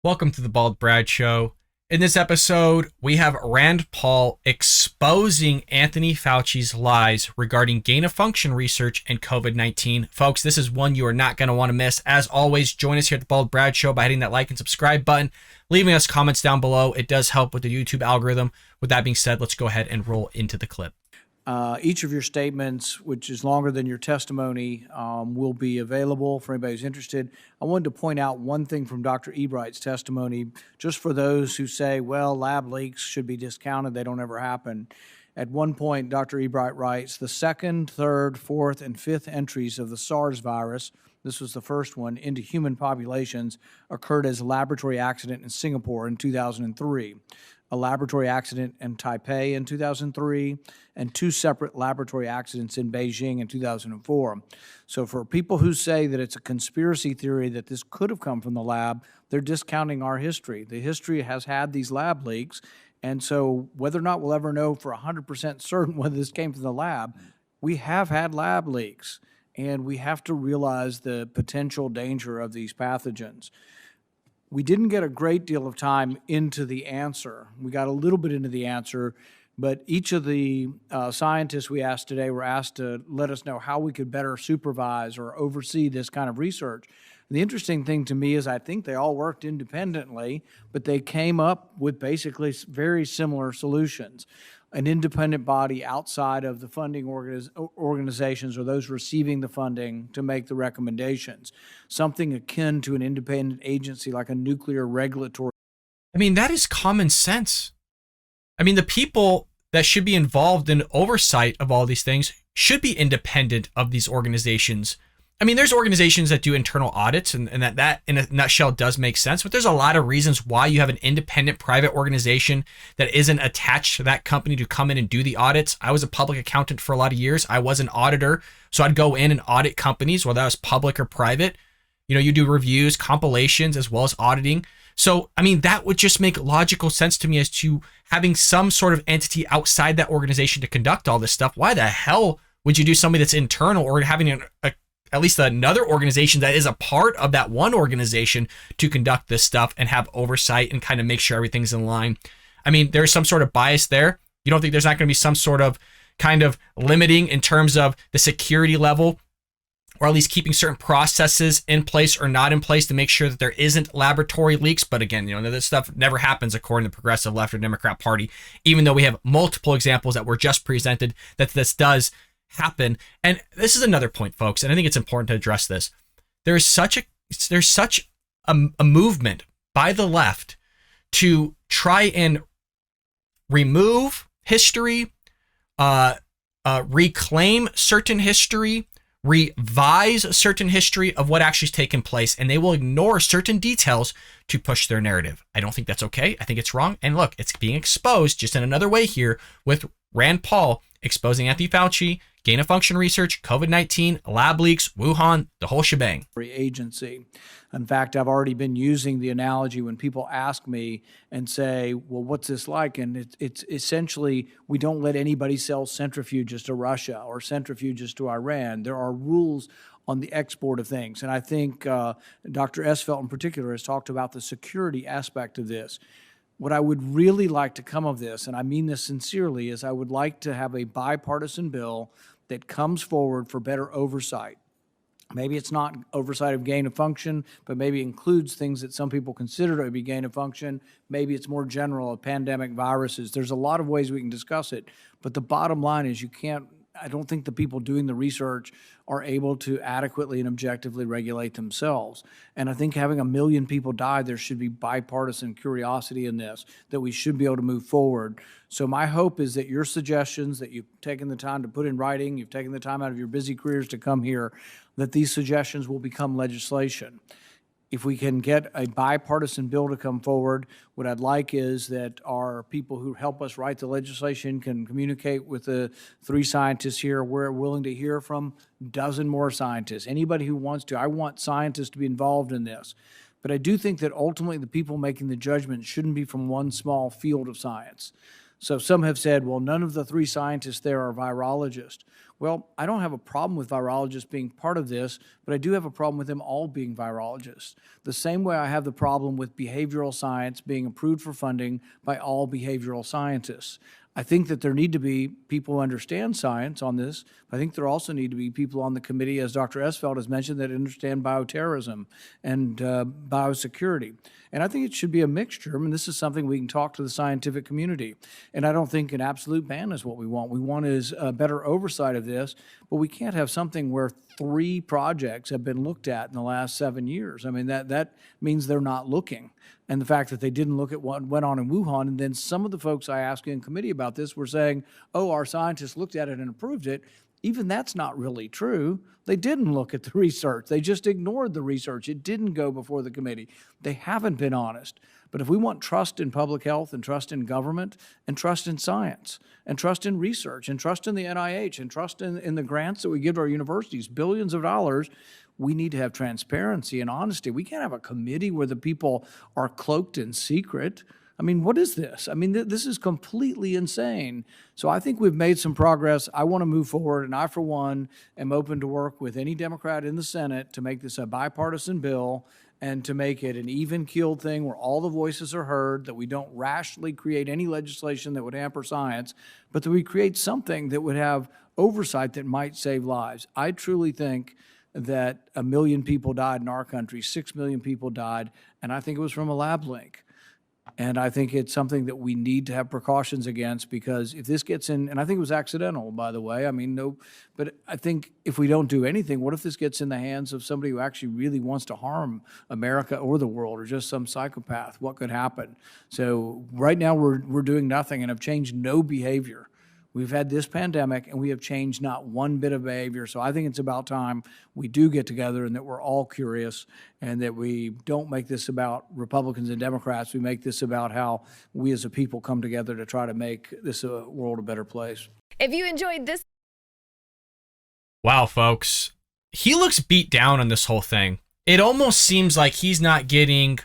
Welcome to the Bald Brad Show. In this episode, we have Rand Paul exposing Anthony Fauci's lies regarding gain-of-function research and COVID-19. Folks, this is one you are not going to want to miss. As always, join us here at the Bald Brad Show by hitting that like and subscribe button, leaving us comments down below. It does help with the YouTube algorithm. With that being said, let's go ahead and roll into the clip. Each of your statements, which is longer than your testimony, will be available for anybody who's interested. I wanted to point out one thing from Dr. Ebright's testimony, just for those who say, well, lab leaks should be discounted, they don't ever happen. At one point, Dr. Ebright writes, the second, third, fourth, and fifth entries of the SARS virus, this was the first one, into human populations occurred as a laboratory accident in Singapore in 2003. A laboratory accident in Taipei in 2003, and two separate laboratory accidents in Beijing in 2004. So for people who say that it's a conspiracy theory that this could have come from the lab, they're discounting our history. The history has had these lab leaks, and so whether or not we'll ever know for 100% certain whether this came from the lab, we have had lab leaks, and we have to realize the potential danger of these pathogens. We didn't get a great deal of time into the answer. We got a little bit into the answer, but each of the scientists we asked today were asked to let us know how we could better supervise or oversee this kind of research. And the interesting thing to me is I think they all worked independently, but they came up with basically very similar solutions. An independent body outside of the funding organizations or those receiving the funding to make the recommendations. Something akin to an independent agency like a nuclear regulatory. I mean, that is common sense. I mean, the people that should be involved in oversight of all these things should be independent of these organizations. I mean, there's organizations that do internal audits, and that in a nutshell does make sense, but there's a lot of reasons why you have an independent private organization that isn't attached to that company to come in and do the audits. I was a public accountant for a lot of years. I was an auditor, so I'd go in and audit companies, whether that was public or private. You know, you do reviews, compilations, as well as auditing. So, I mean, that would just make logical sense to me as to having some sort of entity outside that organization to conduct all this stuff. Why the hell would you do something that's internal or having at least another organization that is a part of that one organization to conduct this stuff and have oversight and kind of make sure everything's in line? I mean, there's some sort of bias there. You don't think there's not going to be some sort of kind of limiting in terms of the security level, or at least keeping certain processes in place or not in place to make sure that there isn't laboratory leaks? But again, you know, this stuff never happens according to the progressive left or Democrat Party, even though we have multiple examples that were just presented that this does happen. And this is another point, folks, and I think it's important to address this. There's such a movement by the left to try and remove history, reclaim certain history, revise certain history of what actually's taken place, and they will ignore certain details to push their narrative. I don't think that's okay. I think it's wrong. And look, it's being exposed just in another way here with Rand Paul exposing Anthony Fauci, gain-of-function research, COVID-19, lab leaks, Wuhan, the whole shebang. Agency. In fact, I've already been using the analogy when people ask me and say, well, what's this like? And it's essentially, we don't let anybody sell centrifuges to Russia or centrifuges to Iran. There are rules on the export of things. And I think Dr. Esfelt in particular has talked about the security aspect of this. What I would really like to come of this, and I mean this sincerely, is I would like to have a bipartisan bill that comes forward for better oversight. Maybe it's not oversight of gain of function, but maybe includes things that some people consider to be gain of function. Maybe it's more general of pandemic viruses. There's a lot of ways we can discuss it, but the bottom line is I don't think the people doing the research are able to adequately and objectively regulate themselves. And I think having 1 million people die, there should be bipartisan curiosity in this, that we should be able to move forward. So my hope is that your suggestions that you've taken the time to put in writing, you've taken the time out of your busy careers to come here, that these suggestions will become legislation. If we can get a bipartisan bill to come forward, what I'd like is that our people who help us write the legislation can communicate with the 3 scientists here. We're willing to hear from a dozen more scientists. Anybody who wants to. I want scientists to be involved in this. But I do think that ultimately the people making the judgment shouldn't be from one small field of science. So some have said, well, none of the 3 scientists there are virologists. Well, I don't have a problem with virologists being part of this, but I do have a problem with them all being virologists. The same way I have the problem with behavioral science being approved for funding by all behavioral scientists. I think that there need to be people who understand science on this. I think there also need to be people on the committee, as Dr. Esfeld has mentioned, that understand bioterrorism and biosecurity. And I think it should be a mixture. I mean, this is something we can talk to the scientific community. And I don't think an absolute ban is what we want. We want is a better oversight of this, but we can't have something where 3 projects have been looked at in the last 7 years. I mean, that means they're not looking. And the fact that they didn't look at what went on in Wuhan, and then some of the folks I asked in committee about this were saying, oh, our scientists looked at it and approved it. Even that's not really true. They didn't look at the research. They just ignored the research. It didn't go before the committee. They haven't been honest. But if we want trust in public health and trust in government and trust in science and trust in research and trust in the NIH and trust in the grants that we give to our universities, billions of dollars, we need to have transparency and honesty. We can't have a committee where the people are cloaked in secret. I mean, what is this? I mean, this is completely insane. So I think we've made some progress. I want to move forward, and I, for one, am open to work with any Democrat in the Senate to make this a bipartisan bill and to make it an even-keeled thing where all the voices are heard, that we don't rashly create any legislation that would hamper science, but that we create something that would have oversight that might save lives. I truly think that 1 million people died in our country, 6 million people died, and I think it was from a lab leak. And I think it's something that we need to have precautions against, because if this gets in, and I think it was accidental, by the way, I mean, no, but I think if we don't do anything, what if this gets in the hands of somebody who actually really wants to harm America or the world, or just some psychopath? What could happen? So right now we're doing nothing and have changed no behavior. We've had this pandemic, and we have changed not one bit of behavior. So I think it's about time we do get together and that we're all curious, and that we don't make this about Republicans and Democrats. We make this about how we as a people come together to try to make this world a better place. If you enjoyed this. Wow, folks. He looks beat down on this whole thing. It almost seems like he's not getting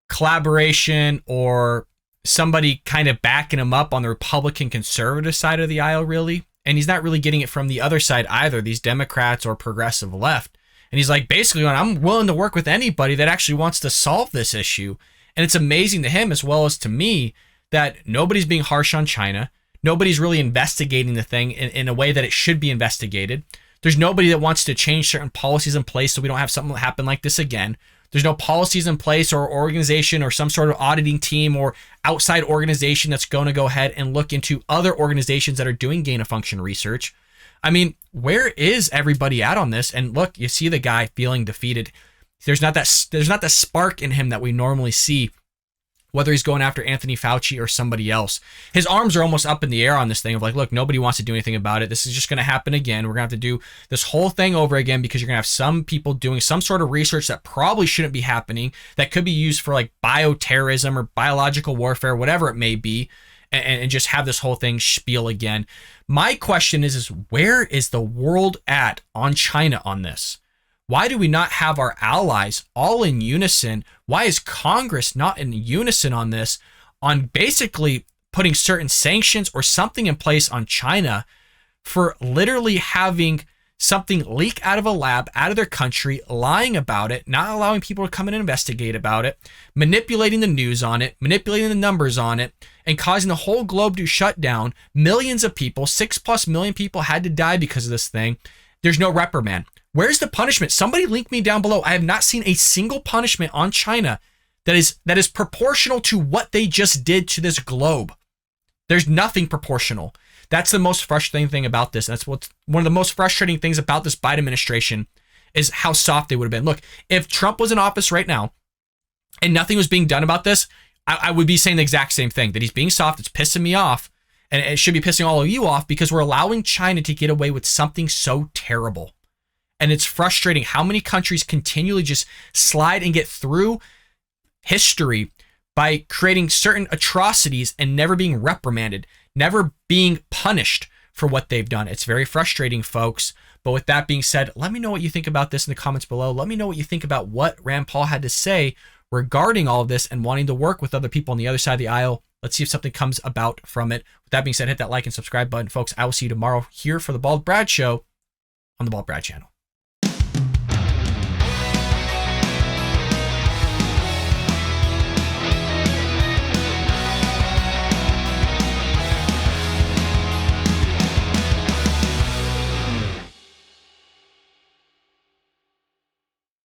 collaboration or somebody kind of backing him up on the Republican conservative side of the aisle, really. And he's not really getting it from the other side either, these Democrats or progressive left. And he's like, basically, I'm willing to work with anybody that actually wants to solve this issue. And it's amazing to him as well as to me that nobody's being harsh on China. Nobody's really investigating the thing in a way that it should be investigated. There's nobody that wants to change certain policies in place so we don't have something happen like this again. There's no policies in place or organization or some sort of auditing team or outside organization that's going to go ahead and look into other organizations that are doing gain-of-function research. I mean, where is everybody at on this? And look, you see the guy feeling defeated. There's not that spark in him that we normally see, whether he's going after Anthony Fauci or somebody else. His arms are almost up in the air on this thing of like, look, nobody wants to do anything about it. This is just going to happen again. We're going to have to do this whole thing over again because you're going to have some people doing some sort of research that probably shouldn't be happening, that could be used for like bioterrorism or biological warfare, whatever it may be, and just have this whole thing spiel again. My question is where is the world at on China on this? Why do we not have our allies all in unison? Why is Congress not in unison on this, on basically putting certain sanctions or something in place on China for literally having something leak out of a lab, out of their country, lying about it, not allowing people to come in and investigate about it, manipulating the news on it, manipulating the numbers on it, and causing the whole globe to shut down? Millions of people, 6+ million people had to die because of this thing. There's no reprimand. Where's the punishment? Somebody link me down below. I have not seen a single punishment on China that is proportional to what they just did to this globe. There's nothing proportional. That's the most frustrating thing about this. That's what's one of the most frustrating things about this Biden administration is how soft they would have been. Look, if Trump was in office right now and nothing was being done about this, I would be saying the exact same thing, that he's being soft. It's pissing me off. And it should be pissing all of you off because we're allowing China to get away with something so terrible. And it's frustrating how many countries continually just slide and get through history by creating certain atrocities and never being reprimanded, never being punished for what they've done. It's very frustrating, folks. But with that being said, let me know what you think about this in the comments below. Let me know what you think about what Rand Paul had to say regarding all of this and wanting to work with other people on the other side of the aisle. Let's see if something comes about from it. With that being said, hit that like and subscribe button, folks. I will see you tomorrow here for the Bald Brad Show on the Bald Brad channel.